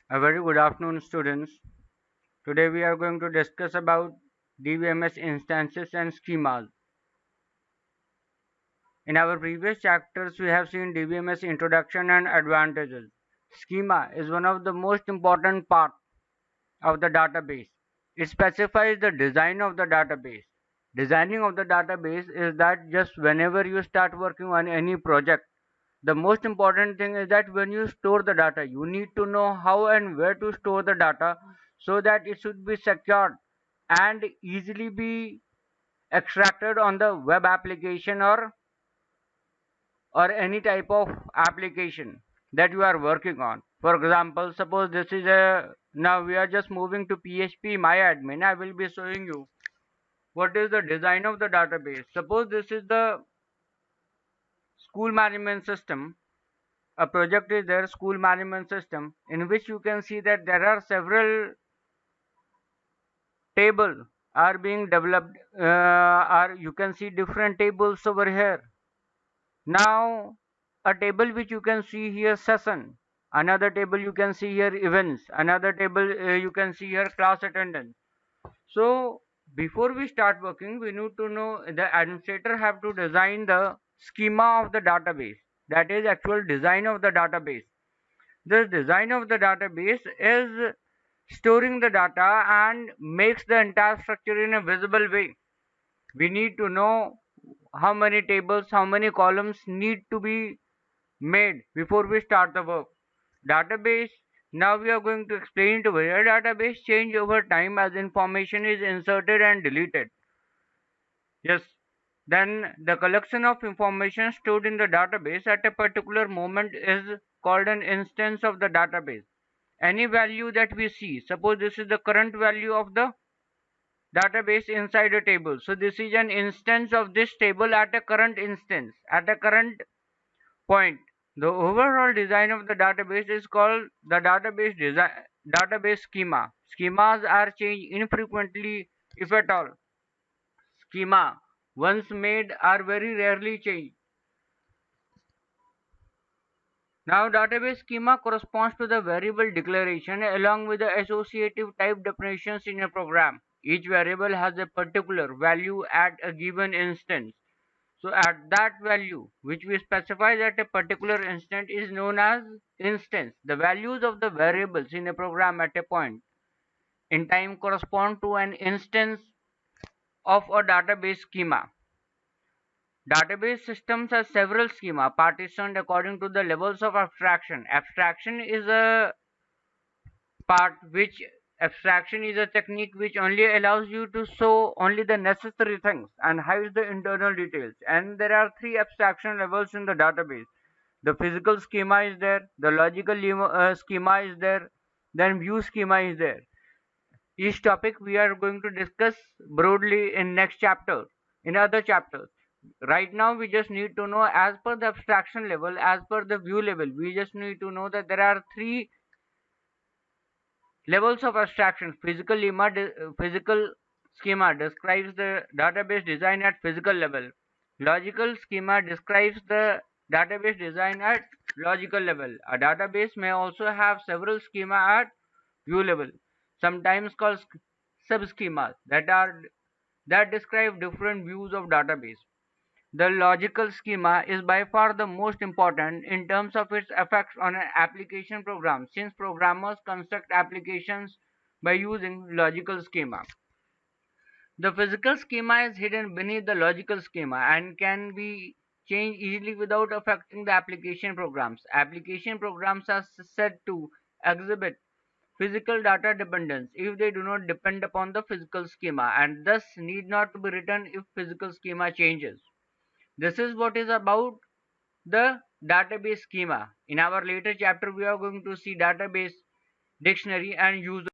A very good afternoon, students. Today we are going to discuss about DBMS instances and schemas. In our previous chapters, we have seen DBMS introduction and advantages. Schema is one of the most important part of the database. It specifies the design of the database. Designing of the database is that just whenever you start working on any project, the most important thing is that when you store the data, you need to know how and where to store the data so that it should be secured and easily be extracted on the web application or any type of application that you are working on. For example, suppose this is a now we are just moving to PHP MyAdmin. I will be showing you what is the design of the database. Suppose this is the school management system. A project is there, school management system, in which you can see that there are several tables are being developed, or you can see different tables over here. Now a table which you can see here, session, another table you can see here, events, another table you can see here, class attendance. So before we start working, we need to know the administrator have to design the schema of the database, that is actual design of the database. The design of the database is storing the data and makes the entire structure in a visible way. We need to know how many tables, how many columns need to be made before we start the work. Database, now we are going to explain to where database change over time as information is inserted and deleted. Yes, then the collection of information stored in the database at a particular moment is called an instance of the database. Any value that we see, suppose this is the current value of the database inside a table. So this is an instance of this table at a current instance, at a current point. The overall design of the database is called the database schema. Schemas are changed infrequently, if at all. Schema once made are very rarely changed. Now database schema corresponds to the variable declaration along with the associative type definitions in a program. Each variable has a particular value at a given instance. So at that value which we specify at a particular instant is known as instance. The values of the variables in a program at a point in time correspond to an instance of a database schema. Database systems have several schema partitioned according to the levels of abstraction. Abstraction is a technique which only allows you to show only the necessary things and hides the internal details. And there are three abstraction levels in the database. The physical schema is there, the logical schema is there, then view schema is there. Each topic we are going to discuss broadly in next chapter, in other chapters. Right now we just need to know as per the abstraction level, as per the view level, we just need to know that there are three levels of abstraction. Physical schema describes the database design at physical level. Logical schema describes the database design at logical level. A database may also have several schema at view level, sometimes called subschemas that describe different views of database. The logical schema is by far the most important in terms of its effects on an application program, since programmers construct applications by using logical schema. The physical schema is hidden beneath the logical schema and can be changed easily without affecting the application programs. Application programs are said to exhibit physical data dependence if they do not depend upon the physical schema and thus need not to be written if physical schema changes. This is what is about the database schema. In our later chapter, we are going to see database dictionary and use